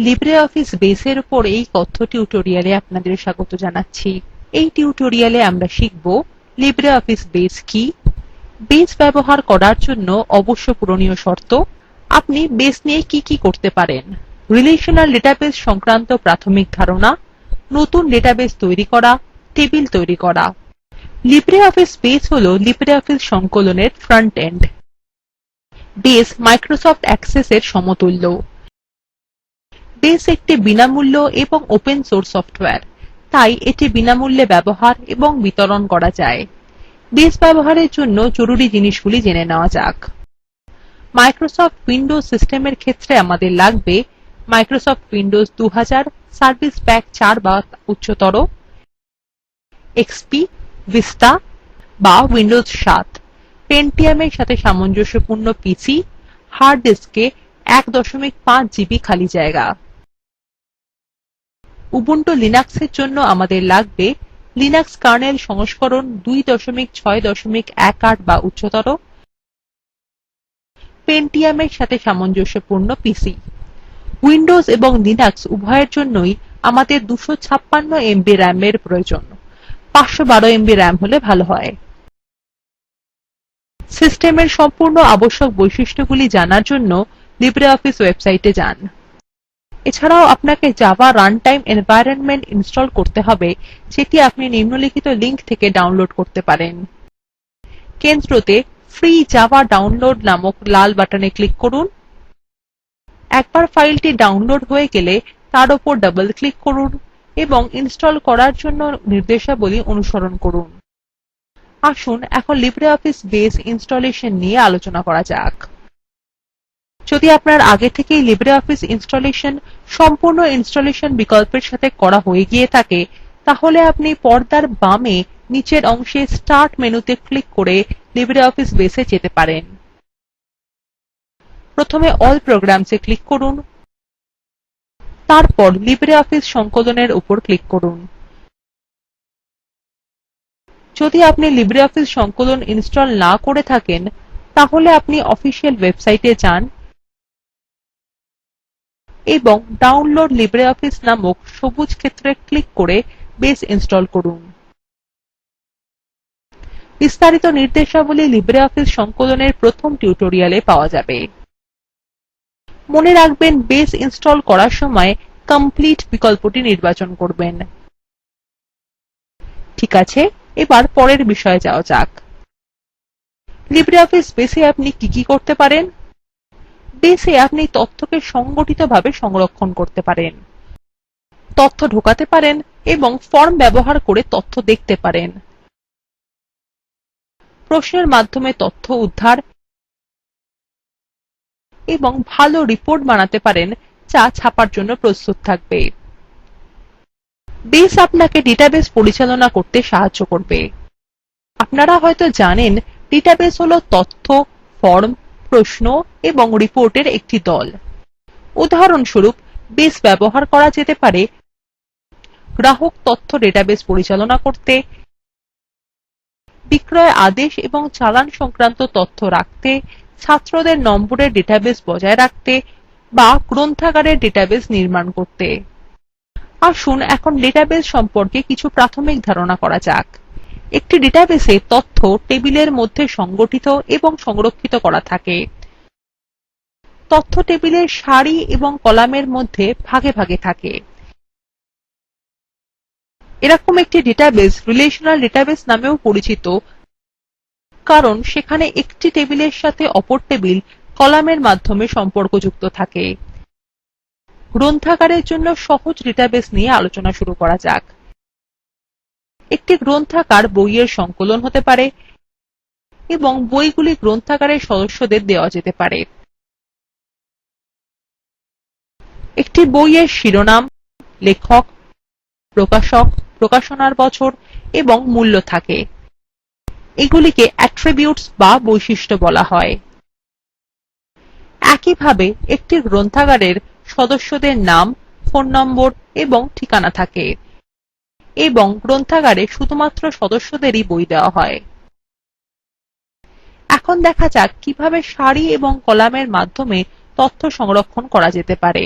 LibreOffice বেসের উপর এই কথ্য টিউটোরিয়ালে আপনাদের স্বাগত জানাচ্ছি। এই টিউটোরিয়ালে আমরা শিখব LibreOffice বেস কি, বেস ব্যবহার করার জন্য অবশ্য পূরণীয় শর্ত, আপনি বেস নিয়ে কি করতে পারেন, রিলেশনাল ডেটাবেস সংক্রান্ত প্রাথমিক ধারণা, নতুন ডেটাবেস তৈরি করা, টেবিল তৈরি করা। LibreOffice বেস হল LibreOffice সংকলনের ফ্রন্ট এন্ড। বেস মাইক্রোসফট অ্যাক্সেসের সমতুল্য। বেস একটি বিনামূল্য এবং ওপেন সোর্স সফটওয়্যার, তাই এটি বিনামূল্যে ব্যবহার এবং বিতরণ করা যায়। বেস ব্যবহারের জন্য জরুরি জিনিসগুলি জেনে নেওয়া যাক। মাইক্রোসফট উইন্ডোজ সিস্টেমের ক্ষেত্রে আমাদের লাগবে মাইক্রোসফট উইন্ডোজ 2000 সার্ভিস প্যাক 4 বা উচ্চতর, এক্সপি, ভিস্তা বা উইন্ডোজ 7, পেন্টিয়ামের সাথে সামঞ্জস্যপূর্ণ পিসি, হার্ড ডিস্কে 1.5 জিবি খালি জায়গা। উবুন্টু লিনাক্সের জন্য আমাদের লাগবে লিনাক্স কার্নেল সংস্করণ 2.6.18 বা উচ্চতর, পেন্টিয়ামের সাথে সামঞ্জস্যপূর্ণ পিসি। উইন্ডোজ এবং লিনাক্স উভয়ের জন্যই আমাদের 256 MB RAM-এর প্রয়োজন। 512 MB RAM হলে ভালো হয়। সিস্টেমের সম্পূর্ণ আবশ্যক বৈশিষ্ট্যগুলি জানার জন্য LibreOffice ওয়েবসাইটে যান। এছাড়াও আপনাকে জাভা রানটাইম এনভায়রনমেন্ট ইনস্টল করতে হবে, যেটি আপনি নিম্নলিখিত লিংক থেকে ডাউনলোড করতে পারেন। কেন্দ্রতে ফ্রি জাভা ডাউনলোড নামক লাল বাটনে ক্লিক করুন। একবার ফাইলটি ডাউনলোড হয়ে গেলে তার উপর ডাবল ক্লিক করুন এবং ইনস্টল করার জন্য নির্দেশাবলী অনুসরণ করুন। আসুন এখন LibreOffice বেস ইনস্টলেশন নিয়ে আলোচনা করা যাক। যদি আপনার আগে থেকেই LibreOffice ইনস্টলেশন সম্পূর্ণ ইনস্টলেশন বিকল্পের সাথে করা হয়ে গিয়ে থাকে, তাহলে আপনি পর্দার বামে নিচের অংশে স্টার্ট মেনুতে ক্লিক করে LibreOffice বেসে যেতে পারেন। প্রথমে অল প্রোগ্রামস-এ ক্লিক করুন, তারপর LibreOffice সংকলনের উপর ক্লিক করুন। যদি আপনি LibreOffice সংকলন ইনস্টল না করে থাকেন, তাহলে আপনি অফিসিয়াল ওয়েবসাইটে যান এবং ডাউনলোড LibreOffice নামক সবুজ ক্ষেত্রে ক্লিক করে বেস ইনস্টল করুন। বিস্তারিত নির্দেশাবলী LibreOffice সংকলনের প্রথম টিউটোরিয়ালে পাওয়া যাবে। মনে রাখবেন, বেস ইনস্টল করার সময় কমপ্লিট বিকল্পটি নির্বাচন করবেন। ঠিক আছে, এবার পরের বিষয়ে যাওয়া যাক। LibreOffice বেসে আপনি কি করতে পারেন? বেসে আপনি তথ্যকে সংগঠিতভাবে সংরক্ষণ করতে পারেন, তথ্য ঢোকাতে পারেন এবং ফর্ম ব্যবহার করে তথ্য দেখতে পারেন। প্রশ্নের মাধ্যমে তথ্য উদ্ধার এবং ভালো রিপোর্ট বানাতে পারেন, যা ছাপার জন্য প্রস্তুত থাকবে। বেস আপনাকে ডেটাবেস পরিচালনা করতে সাহায্য করবে। আপনারা হয়তো জানেন, ডেটাবেস হল তথ্য, ফর্ম, প্রশ্ন এবং রিপোর্টের একটি দল। উদাহরণস্বরূপ, বেস ব্যবহার করা যেতে পারে গ্রাহক তথ্য ডেটাবেস পরিচালনা করতে, বিক্রয় আদেশ এবং চালান সংক্রান্ত তথ্য রাখতে, ছাত্রদের নম্বরের ডেটাবেস বজায় রাখতে বা গ্রন্থাগারের ডেটাবেস নির্মাণ করতে। আসুন এখন ডেটাবেস সম্পর্কে কিছু প্রাথমিক ধারণা করা যাক। একটি ডেটাবেসে তথ্য টেবিলের মধ্যে সংগঠিত এবং সংরক্ষিত করা থাকে। তথ্য টেবিলের সারি এবং কলামের মধ্যে ভাগে ভাগে থাকে। এরকম একটি ডেটাবেস রিলেশনাল ডেটাবেস নামেও পরিচিত, কারণ সেখানে একটি টেবিলের সাথে অপর টেবিল কলামের মাধ্যমে সম্পর্কযুক্ত থাকে। গ্রন্থাগারের জন্য সহজ ডেটাবেস নিয়ে আলোচনা শুরু করা যাক। একটি গ্রন্থাগার বইয়ের সংকলন হতে পারে এবং বইগুলি গ্রন্থাগারের সদস্যদের দেওয়া যেতে পারে। একটি বইয়ের শিরোনাম, লেখক, প্রকাশক, প্রকাশনার বছর এবং মূল্য থাকে। এগুলিকে অ্যাট্রিবিউটস বা বৈশিষ্ট্য বলা হয়। একইভাবে একটি গ্রন্থাগারের সদস্যদের নাম, ফোন নম্বর এবং ঠিকানা থাকে এবং গ্রন্থাগারে শুধুমাত্র সদস্যদেরই বই দেওয়া হয়। এখন দেখা যাক কিভাবে সারি এবং কলামের মাধ্যমে তথ্য সংরক্ষণ করা যেতে পারে।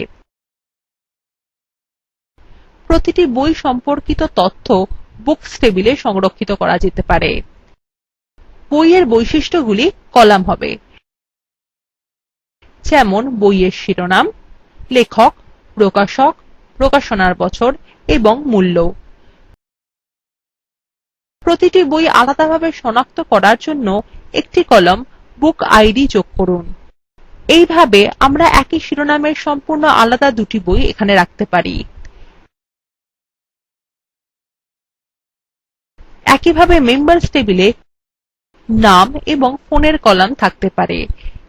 প্রতিটি বই সম্পর্কিত তথ্য বুকস টেবিলে সংরক্ষিত করা যেতে পারে। বইয়ের বৈশিষ্ট্যগুলি কলাম হবে, যেমন বইয়ের শিরোনাম, লেখক, প্রকাশক, প্রকাশনার বছর এবং মূল্য। প্রতিটি বই আলাদাভাবে শনাক্ত করার জন্য একটি কলাম বুক আইডি যোগ করুন। এইভাবে আমরা একই শিরোনামের সম্পূর্ণ আলাদা দুটি বই এখানে রাখতে পারি। একইভাবে মেম্বার্স টেবিলে নাম এবং ফোনের কলাম থাকতে পারে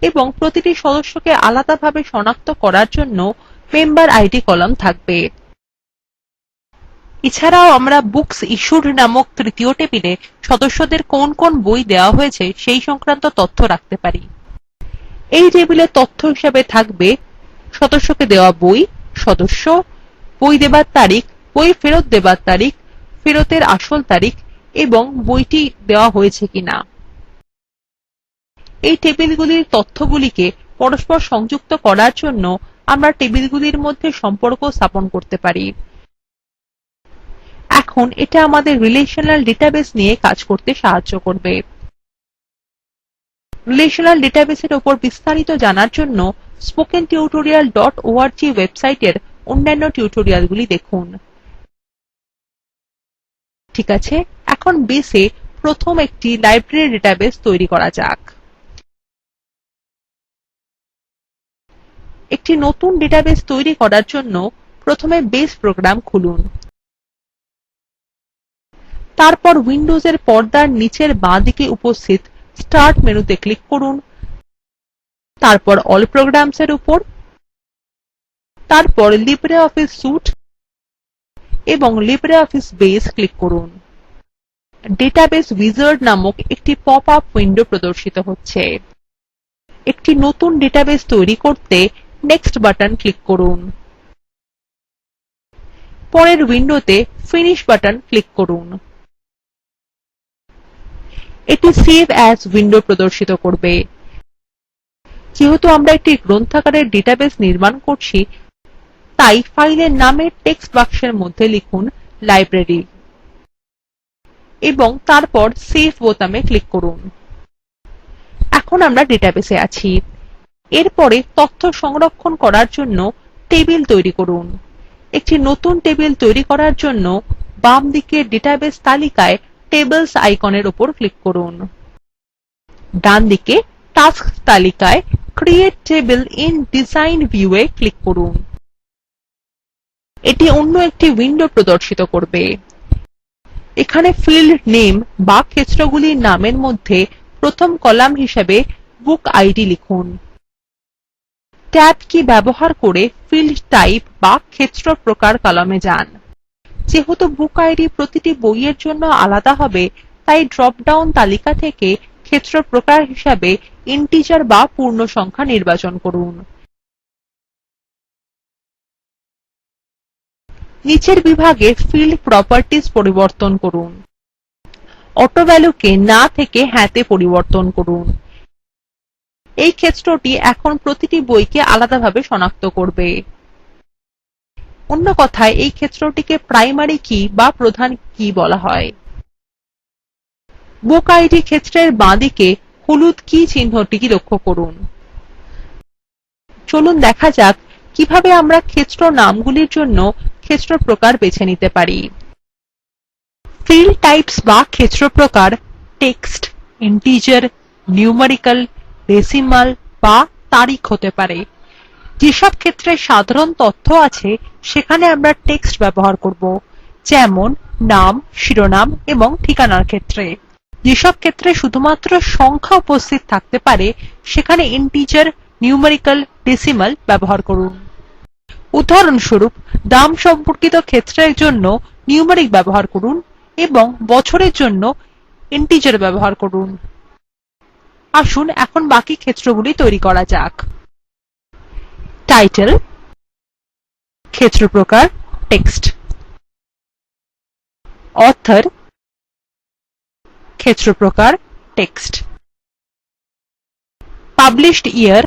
এবং প্রতিটি সদস্যকে আলাদাভাবে শনাক্ত করার জন্য মেম্বার আইডি কলাম থাকবে। এছাড়াও আমরা বুকস ইস্যুড নামক তৃতীয় টেবিলে সদস্যদের কোন কোন বই দেওয়া হয়েছে সেই সংক্রান্ত তথ্য রাখতে পারি। এই টেবিলে তথ্য হিসাবে থাকবে সদস্যকে দেওয়া বই, সদস্য, বই দেবার তারিখ, বই ফেরত দেবার তারিখ, ফেরতের আসল তারিখ এবং বইটি দেওয়া হয়েছে কিনা। এই টেবিলগুলির তথ্যগুলিকে পরস্পর সংযুক্ত করার জন্য আমরা টেবিলগুলির মধ্যে সম্পর্ক স্থাপন করতে পারি। এখন এটা আমাদের রিলেশনাল ডেটাবেস নিয়ে কাজ করতে সাহায্য করবে। রিলেশনাল ডেটাবেসের উপর বিস্তারিত জানার জন্য spokentutorial.org ওয়েবসাইটের অন্যান্য টিউটোরিয়ালগুলি দেখুন। ঠিক আছে, এখন বেসে প্রথম একটি লাইব্রেরী ডেটাবেস তৈরি করা যাক। একটি নতুন ডেটাবেস তৈরি করার জন্য প্রথমে বেস প্রোগ্রাম খুলুন। তারপর উইন্ডোজের পর্দার নিচের বাঁদিকে উপস্থিত স্টার্ট মেনুতে ক্লিক করুন, তারপর অল প্রোগ্রামস এর উপর, তারপর লিব্রিঅফিস সুইট এবং লিব্রিঅফিস বেস ক্লিক করুন। ডেটাবেস উইজার্ড নামক একটি পপ আপ উইন্ডো প্রদর্শিত হচ্ছে। একটি নতুন ডেটাবেস তৈরি করতে নেক্সট বাটন ক্লিক করুন। পরের উইন্ডোতে ফিনিশ বাটন ক্লিক করুন। এটি সেভ অ্যাজ উইন্ডো প্রদর্শিত করবে। যেহেতু আমরা একটি গ্রন্থাগারের ডেটাবেস নির্মাণ করছি, তাই ফাইলের নামের টেক্সট বাক্সের মধ্যে লিখুন লাইব্রেরি এবং তারপর সেভ বোতামে ক্লিক করুন। এখন আমরা ডেটাবেসে আছি। এরপরে তথ্য সংরক্ষণ করার জন্য টেবিল তৈরি করুন। একটি নতুন টেবিল তৈরি করার জন্য বাম দিকের ডেটাবেস তালিকায় টেবলস আইকনের উপর ক্লিক করুন। ডান দিকে টাস্কস তালিকায় create table in design view A click করুন। এটি অন্য একটি উইন্ডো প্রদর্শিত করবে। এখানে ফিল্ড নেম বা ক্ষেত্রগুলির নামের মধ্যে প্রথম কলাম হিসেবে বুক আইডি লিখুন। ট্যাব কি ব্যবহার করে ফিল্ড টাইপ বা ক্ষেত্র প্রকার কলামে যান। যেহেতু বুক আইডি প্রতিটি বইয়ের জন্য আলাদা হবে, তাই ড্রপ ডাউন তালিকা থেকে ক্ষেত্র প্রকার হিসাবে ইন্টিজার বা পূর্ণ সংখ্যা নির্বাচন করুন। নিচের বিভাগে ফিল্ড প্রপার্টিজ পরিবর্তন করুন। অটোভ্যালুকে না থেকে হ্যাঁতে পরিবর্তন করুন। এই ক্ষেত্রটি এখন প্রতিটি বইকে আলাদাভাবে শনাক্ত করবে। অন্য কথায় এই ক্ষেত্রটিকে প্রাইমারি কি বা প্রধান কি বলা হয়। বুক আইডি ক্ষেত্রের বাঁদিকে হলুদ কি চিহ্নটি লক্ষ্য করুন। চলুন দেখা যাক কিভাবে আমরা ক্ষেত্র নামগুলির জন্য ক্ষেত্র প্রকার বেছে নিতে পারি। ফিল্ড টাইপস বা ক্ষেত্র প্রকার টেক্সট, ইন্টিজার, নিউমেরিক্যাল, ডেসিমাল বা তারিখ হতে পারে। যেসব ক্ষেত্রে সাধারণ তথ্য আছে সেখানে আমরা টেক্সট ব্যবহার করব, যেমন নাম, শিরোনাম এবং ঠিকানার ক্ষেত্রে। যেসব ক্ষেত্রে শুধুমাত্র সংখ্যা উপস্থিত থাকতে পারে সেখানে ইন্টিজার, নিউমেরিক্যাল, ডেসিমাল ব্যবহার করুন। উদাহরণস্বরূপ দাম সম্পর্কিত ক্ষেত্রের জন্য নিউমেরিক ব্যবহার করুন এবং বছরের জন্য ইন্টিজার ব্যবহার করুন। আসুন এখন বাকি ক্ষেত্রগুলি তৈরি করা যাক। টাইটেল, ক্ষেত্র প্রকার টেক্সট। অথর, ক্ষেত্র প্রকার টেক্সট। পাবলিশড ইয়ার,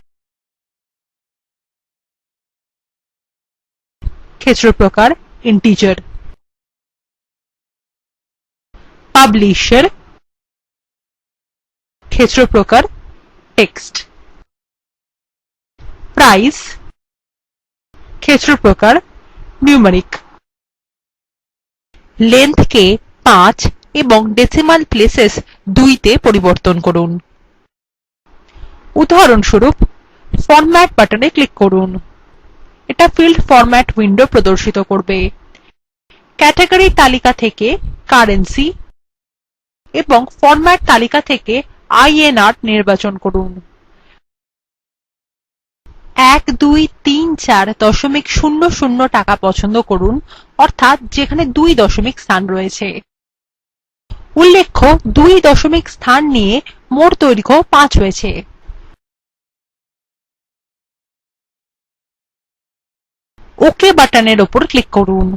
ক্ষেত্র প্রকার integer, publisher ক্ষেত্র প্রকার text, price ক্ষেত্র প্রকার numeric, length কে 5 এবং decimal places 2 তে পরিবর্তন করুন। উদাহরণস্বরূপ ফরম্যাট বাটনে ক্লিক করুন। এটা ফিল্ড ফরম্যাট উইন্ডো প্রদর্শিত করবে। ক্যাটাগরি তালিকা থেকে কারেন্সি এবং ফরম্যাট তালিকা থেকে INR নির্বাচন করুন। 1234.00 টাকা পছন্দ করুন, অর্থাৎ যেখানে 2 দশমিক স্থান রয়েছে। উল্লেখ্য 2 দশমিক স্থান নিয়ে মোট দৈর্ঘ্য 5 হয়েছে। ওকে বাটনের উপর ক্লিক করুন।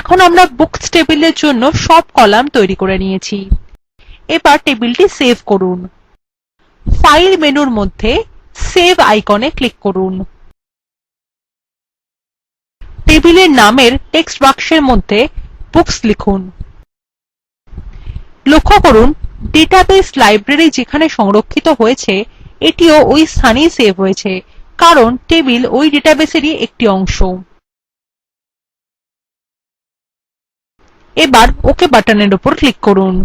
এখন আমরা বুকস টেবিলের জন্য সব কলাম তৈরি করে নিয়েছি। এবার টেবিলটি সেভ করুন। ফাইল মেনুর মধ্যে সেভ আইকনে ক্লিক করুন। টেবিলের নামের টেক্সট বাক্সের মধ্যে বুকস লিখুন। লক্ষ্য করুন ডেটাবেস লাইব্রেরি যেখানে সংরক্ষিত হয়েছে এটিও ওই স্থানেই সেভ হয়েছে, কারণ টেবিল ওই ডেটাবেসেরই একটি অংশ। এবার ওকে বাটনের উপর ক্লিক করুন।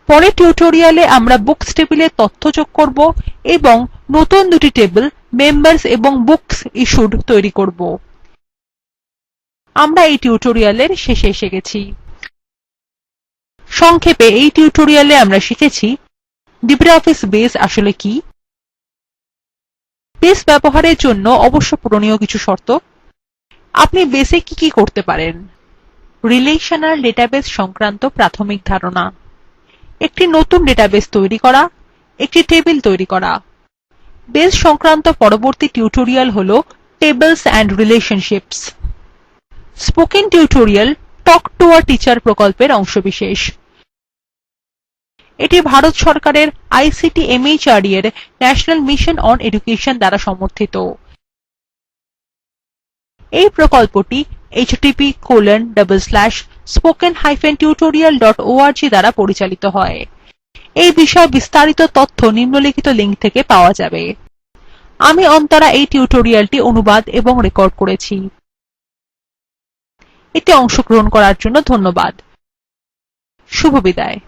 পরের টিউটোরিয়ালে আমরা বুকস টেবিলে তথ্য যোগ করব এবং নতুন দুটি টেবিল মেম্বার্স এবং বুকস ইশ্যুড তৈরি করব। আমরা এই টিউটোরিয়ালের শেষে এসে গেছি। সংক্ষেপে এই টিউটোরিয়ালে আমরা শিখেছি লিব্রিঅফিস বেস আসলে কি, বেস ব্যবহারের জন্য অবশ্য পূরণীয় কিছু শর্ত, আপনি বেসে কি কি করতে পারেন, রিলেশনাল ডেটাবেস সংক্রান্ত প্রাথমিক ধারণা, একটি নতুন ডেটাবেস তৈরি করা, একটি টেবিল তৈরি করা। বেস সংক্রান্ত পরবর্তী টিউটোরিয়াল হল tables and relationships. Spoken tutorial talk to a teacher প্রকল্পের অংশবিশেষ। এটি ভারত সরকারের ICT MHRD এর ন্যাশনাল মিশন অন এডুকেশন দ্বারা সমর্থিত। এই প্রকল্পটি http://spoken-tutorial.org দ্বারা পরিচালিত হয়। এই বিষয়ে বিস্তারিত তথ্য নিম্নলিখিত লিঙ্ক থেকে পাওয়া যাবে। আমি অন্তরা এই টিউটোরিয়ালটি অনুবাদ এবং রেকর্ড করেছি। এতে অংশগ্রহণ করার জন্য ধন্যবাদ। শুভবিদায়।